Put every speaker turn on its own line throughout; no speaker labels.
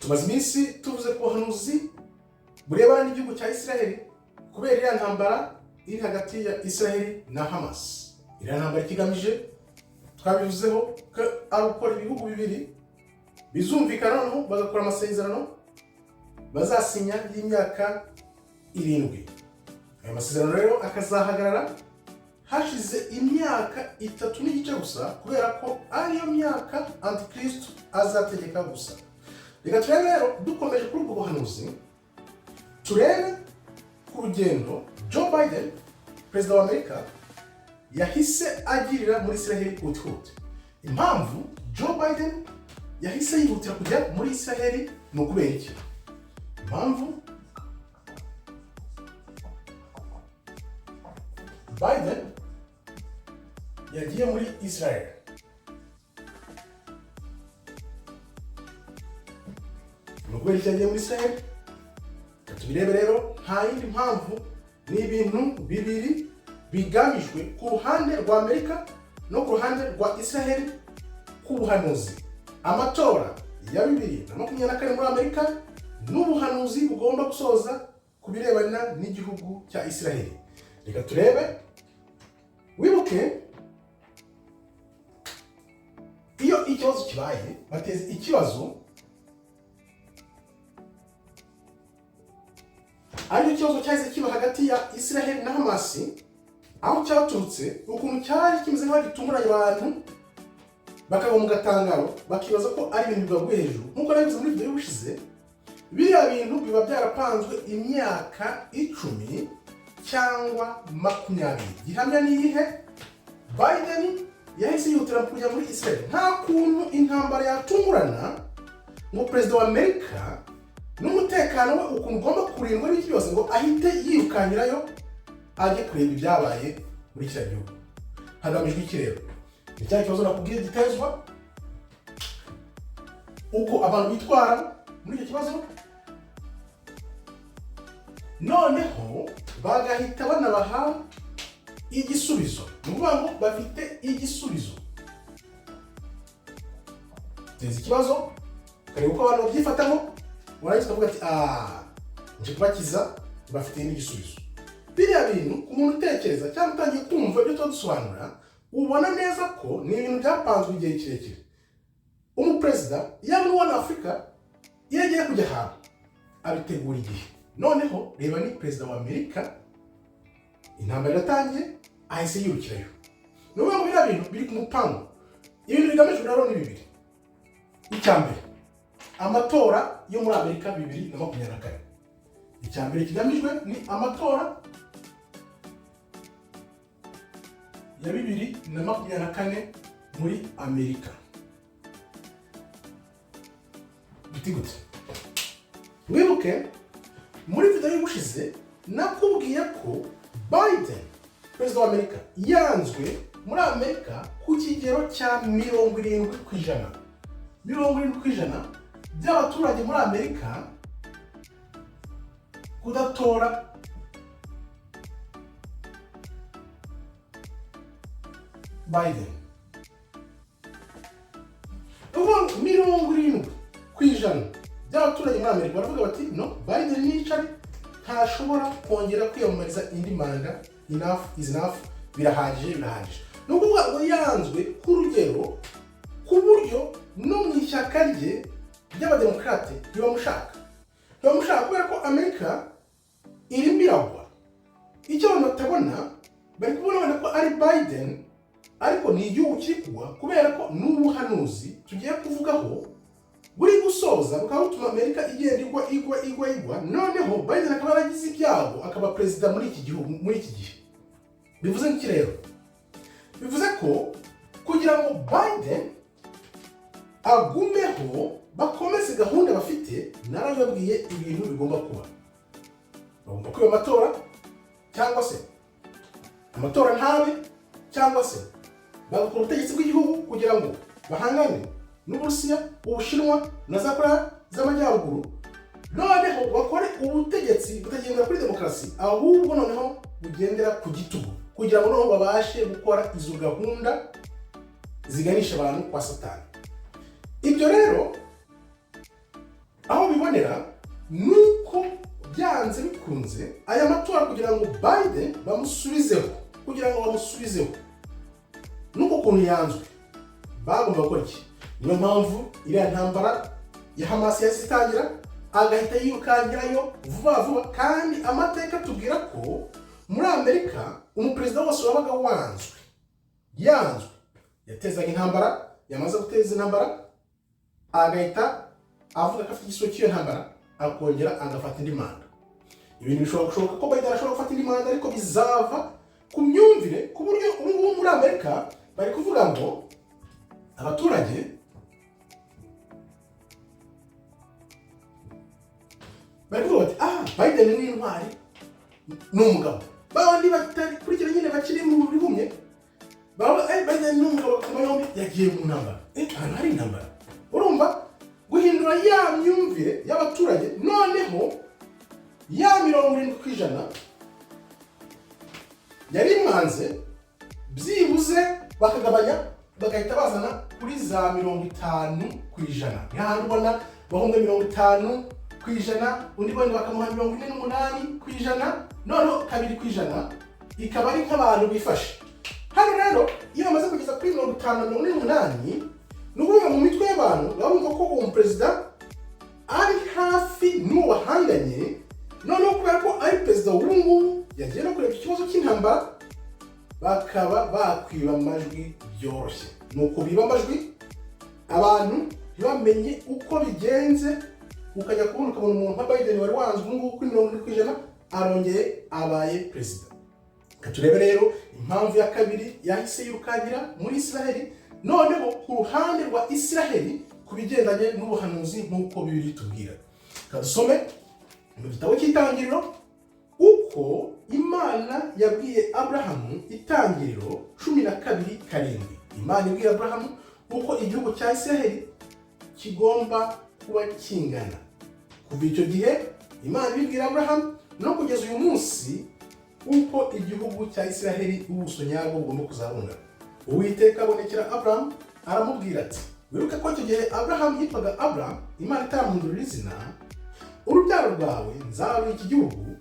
Tumaze iminsi tuvuze ku buhanuzi burebana n'igihugu cya iSiraheli kubera iriya ntambara iri hagati ya iSiraheli na Hamas. Iriya ntambara ikigamije twabivuzeho ko ari ukora ibihugu bibiri bizumvikana noneho bagakora amasezerano bazasinya y'imyaka 7. Aya masezerano rero akazahagarara hashize imyaka 3 n'igice gusa kubera ko ariyo myaka Antikristo azategeka gusa. Reka turebe rero dukomeje kuri ubwo buhanuzi turebe ku rugendo Joe Biden, Perezida wa Amerika, yahise agirira muri Israel hutihuti. Impamvu Joe Biden yahise yihutira kujya muri Israel ni ukubera iki? Impamvu Biden yagiye muri Israel. Nubwo yagiye muri Israel, tubirebe rero nta yindi mpamvu, ni ibintu bibiri bigamijwe ku ruhande rwa Amerika no ku ruhande rwa Israel ku buhanuzi. Amatora ya 2024 muri Amerika n'ubuhanuzi bugomba gusoza ku birebana n'igihugu cya Israel. Reka turebe. Wibuke iyo ikibazo kibaye bateze ikibazo ari ikibazo cyahise kiba hagati ya Israel na Hamas, aho cyaturutse ukuntu cyari kimeze nk'aho gitunguranye abantu bakaba mu gatangaro bakibaza ko ari ibintu bibaguye hejuru. Nk'uko nabivuze muri video y'ubushize, biriya bintu biba byarapanzwe imyaka 10 cyangwa 20. Gihamya ni ihe? Biden yahise yihutira kujya muri Israel. Nta kuntu intambara yatungurana ngo Perezida wa Amerika n'umutekano we ukuntu ugomba kurindwa n'iki byose ngo ahite yirukanyirayo ajye kureba ibyabaye muri kiriya gihugu. Hagamijwe iki rero? Ni cya kibazo nakubwiye gitezwa uko abantu bitwara muri icyo kibazo, noneho bagahita banabaha igisubizo. Ni ukuvuga ngo bafite igisubizo. Teza ikibazo ukareba uko abantu babyifatamo, urahita ukavuga ati nje kubakiza, bafite n'igisubizo. Biriya bintu ku muntu utekereza cyangwa utangiye kumva ibyo tuba dusobanura, ubona neza ko ni ibintu byapanzwe igihe kirekire. Umuperezida yaba n'uwa Afurika iyo agiye kujya ahantu abitegura igihe. Noneho reba ni Perezida wa Amerika, intambara iratangiye ahise yirukirayo. Ni ukuvuga ngo biriya bintu biri ku mupango. Ibintu bigamijwe rero ni bibiri. Icyambere, amatora yo muri Amerika 2024. Icyambere kigamijwe ni amatora ya 2024 muri Amerika. Bitigute. Wibuke muri video y'ubushize nakubwiye ko Biden, Perezida wa Amerika, yanzwe muri Amerika ku kigero cya 70%. 70% by'abaturage muri Amerika kudatora Biden. Ubu 70% by'abaturage muri Amerika baravuga bati no, Biden nicare, ntashobora kongera kwiyamamariza indi manda. Enough is enough, birahagije. Ni ukuvuga ngo yanzwe ku rugero ku buryo no mu ishyaka rye ry'abademokrate ntibamushaka kubera ko Amerika irimo iragwa. Icyo abantu batabona, bari kubona ko ari Biden, ariko ni igihugu kiri kugwa kubera ko n'ubuhanuzi tugiye kuvugaho buri gusoza bukaba butuma Amerika igenda igwa. Noneho Biden akaba yaragize ibyago akaba perezida muri iki gihugu muri iki gihe. Bivuze iki rero? Bivuze ko kugira ngo Biden agumeho bakomeze gahunda bafite, narababwiye ibintu bigomba kuba. Bagomba kuba amatora, cyangwa se amatora ntabe, cyangwa se bagakora ubutegetsi bw'igihugu kugira ngo bahangane n'Uburusiya, Ubushinwa na za Korea z'Amajyaruguru. Noneho bakore ubutegetsi butagendera kuri demokarasi, ahubwo noneho bugendera ku gitugu, kugira ngo noneho babashe gukora izo gahunda ziganisha abantu kwa Satani. Ibyo rero aho mbonera nuko byanze bikunze aya matora kugira ngo Biden bamusubizeho nuko kuntu yanzwe bagomba gukora iki. Niyo mpamvu iriya ntambara ya Hamas yahise itangira, agahita yirukangirayo vuba kandi amateka tubwira ko muri Amerika umuperezida wose wabaga yanzwe yatezaga intambara, yamaze guteza intambara agahita avuga ko afite igisubizo cy'iyo ntambara akongera agafata indi manda. Ibintu bishobora gushoboka ko Biden ashobora gufata indi manda, ariko bizava ku myumvire, ku buryo ubu muri Amerika bari kuvuga ngo abaturage bari kuvuga bati Biden ni intwari, ni umugabo. Babandi batari kurikira nyine bakiri mu bihumye baba Biden ni umugabo ku mayombi yagiye mu ntambara. Ahantu hari intambara. Urumva guhindura ya myumvire y'abaturage, noneho ya 70% yari mwanze byibuze bakagabanya, bagahita bazana kuri za 50%. Yahantu ubona bahunga 50%, undi bandi bakamuha 48%, noneho 2% ikaba ari nk'abantu bifashe. Hano rero iyo bamaze kugeza kuri 50-48, nukuvuga mu mitwe y'abantu babumva ko uwo perezida ari hafi n'uwo bahanganye, noneho kubera ko ari perezida w'ubu yagiye no kureba ikibazo cy'intambara, bakaba bakwiba amajwi byoroshye. Nuko biba amajwi abantu ntibamenye uko bigenze, ukajya kubona ukabona umuntu nka Biden wari wanzwe nguko kuri 70% arongeye abaye perezida. Turebe rero impamvu ya kabiri yahise yirukangira muri Isiraheli, noneho ku ruhande rwa Isiraheli ku bigendanye n'ubuhanuzi nk'uko Bibiliya itubwira. Kadusome mu gitabo cy'itangiriro uko Imana yabwiye Abrahamu, itangiriro 12:7. Imana ibwiye Abrahamu uko igihugu cya Isiraheli kigomba kuba kingana. Kuva icyo gihe Imana ibwira Abrahamu no kugeza uyu munsi uko igihugu cya Isiraheli ubuso nyabwo bugomba kuzabungana. Uwiteka abonekera Abrahamu aramubwira ati, wiruke ko icyo gihe Abrahamu yitwaga Abrahamu, Imana itamuhindurira izina, urubyaro rwawe nzaba iki gihugu,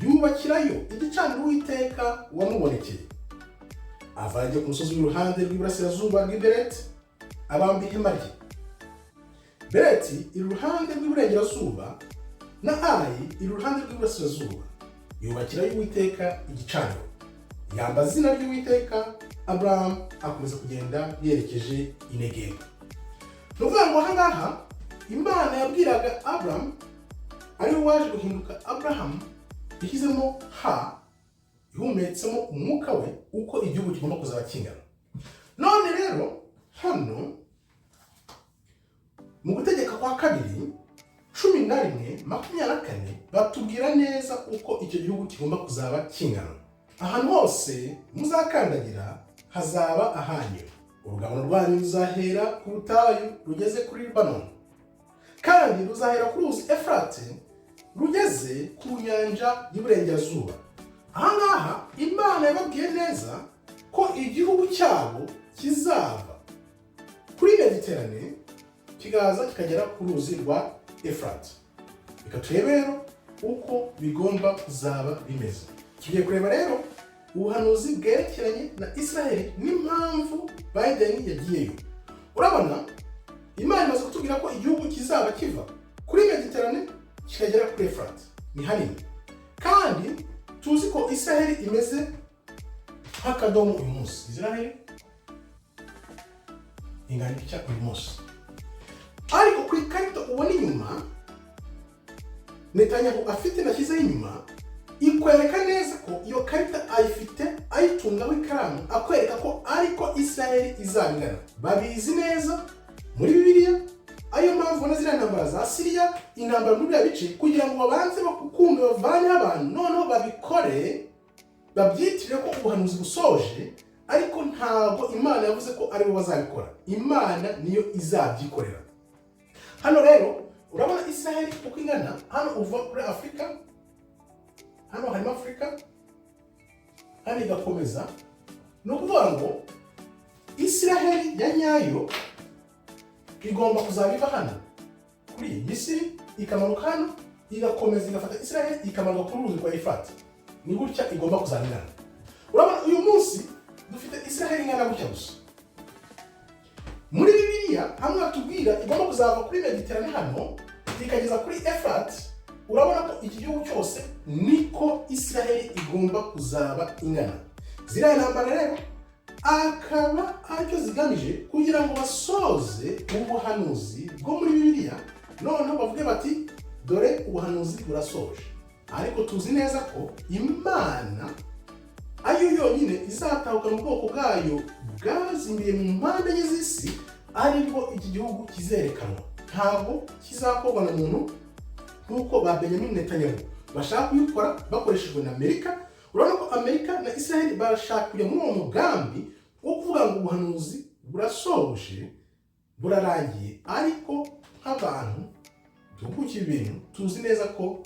yubakirayo igicaniro Uwiteka wamubonekeye. Avanye ku musozi w'iruhande rw'iburasirazuba rw'Ibereti, abamba ihema rye. Bereti iri ruhande rw'iburengerazuba na Ayi iri ruhande rw'iburasirazuba. Yubakirayo Uwiteka igicaniro. Yamba izina ry'Uwiteka. Abrahamu akomeza kugenda yerekeje i Negevu. Nuvuga ngo ahangaha Imana yabwiraga Abrahamu ari waje guhinduka Abrahamu, yishyizemo ihumetsemo umwuka we uko igihugu kigomba kuzaba kingana. None rero hano mu gutegeka kwa kabiri 11:24 batubwira neza uko icyo gihugu kigomba kuzaba kingana. Ahantu hose muzakandagira hazaba ahanyu. Urugabano rwanyu ruzahera ku butayu rugeze kuri Libanoni, kandi ruzahera ku ruzi Efurate rugeze ku nyanja y'Iburengerazuba. Ahangaha Imana yababwiye neza ko igihugu cyabo kizava kuri Mediterane kigaza kikagera ku ruzi rwa Efurate. Reka turebe rero uko bigomba kuzaba bimeze. Tugiye kureba rero ubuhanuzi bwerekeranye na Isiraheli n'impamvu Biden yagiyeyo. Urabona Imana imaze kutubwira ko igihugu kizaba kiva kuri Mediterane kikagera kuri Efurate, ni hanini. Kandi tuzi ko Isiraheli imeze nk'akadomo uyu munsi. Isiraheli ingana iki uyu munsi. Ariko kuri karita ubona inyuma Netanyahu afite nashyizeho inyuma, ikwereka neza ko iyo karita ayifite ayitungaho ikaramu, akwereka ko ariko Isiraheli izabingana. Babizi neza muri Bibiliya, ayo mpamvu na ziriya ntambara za Siriya, intambara muri bya bice, kugira ngo babanze bakukumbe bavane abantu, noneho babikore babyitirire ko ubuhanuzi busoje, ariko ntabwo Imana yavuze ko ari bo bazabikora. Imana niyo izabyikorera. Hano rero urabona Isiraheli uko ingana. Hano uva kuri Afurika, hano harimo Afurika, hano igakomeza. Ni ukuvuga ngo Isiraheli ya nyayo igomba kuzaba iva hano kuri Misiri, ikamanuka hano, igakomeza igafata Isiraheli, ikamanuka kuri uruzi rwa Efurati. Ni gutya igomba kuzangana. Urabona uyu munsi dufite Isiraheli ingana gutya gusa. Muri Bibiliya hamwe batubwira igomba kuzava kuri Mediterane hano ikageza kuri Efurati. Urabona ko iki gihugu cyose niko Isiraheli igomba kuzaba ingana. Ziriya ntambara rero akaba aricyo zigamije kugira ngo basoze ubuhanuzi bwo muri Bibiliya, noneho bavuge bati dore ubuhanuzi burasoje. Ariko tuzi neza ko Imana ayo yonyine izatahuka mu bwoko bwayo bwazimbiye mu mpande z'isi, ariko iki gihugu kizerekanwa. Ntabwo kizakorwa na muntu nk'uko ba Benjamin Netanyahu bashaka kubikora bakoreshejwe na Amerika. Urabona ko Amerika na Isiraheli barashaka kujya muri uwo mugambi wo kuvuga ngo ubuhanuzi burasoje, burarangiye, ariko nk'abantu dukurikira ibintu tuzi neza ko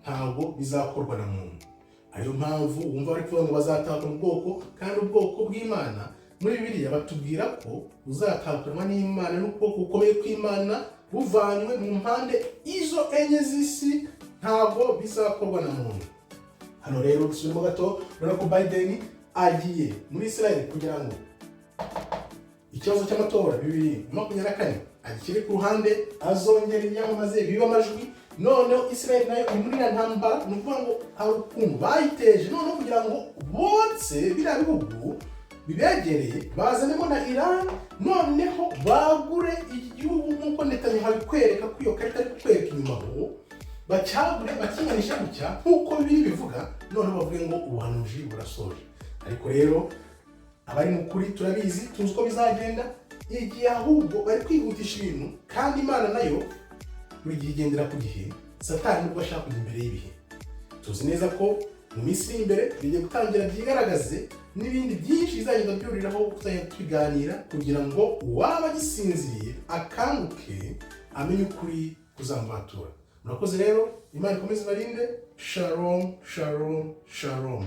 ntabwo bizakorwa na muntu. Ariyo mpamvu wumva bari kuvuga ngo bazatahuka mu bwoko, kandi ubwoko bw'Imana muri Bibiliya batubwira ko uzatahukanwa n'Imana n'ukuboko gukomeye kw'Imana buvanywe mu mpande izo enye z'isi, ntabwo bizakorwa na muntu. Hano rero dusubiremo gato, urabona ko Biden agiye muri Isiraheli kugira ngo ikibazo cy'amatora 2024 agishyire ku ruhande, azongera inyamamaze bibe amajwi. Noneho Isiraheli nayo iri muri ntambara, ni ukuvuga ngo hari ukuntu bayiteje noneho kugira ngo botse biriya bihugu bibegereye, bazanemo na Iran, noneho bagure iki gihugu nk'uko Netanyahu abikwereka ko iyo karita ari kukwereka inyuma aho, bacyagure bakinganisha gutya nk'uko biri bivuga, noneho bavuge ngo ubuhanuzi burasoje. Ariko rero abari mu kuri turabizi, tuzi ko bizagenda, igihe ahubwo bari kwihutisha ibintu, kandi Imana nayo buri gihe igendera ku gihe. Satani nubwo ashaka kujya imbere y'ibihe, tuzi neza ko mu minsi iri imbere bigiye gutangira byigaragaze, n'ibindi byinshi bizagenda byuriraho kuzajya tubiganira, kugira ngo uwaba agisinziriye akanguke amenye ukuri kuzamubatura. Murakoze rero, Imana ikomeze ibarinde. Shalom, shalom, shalom.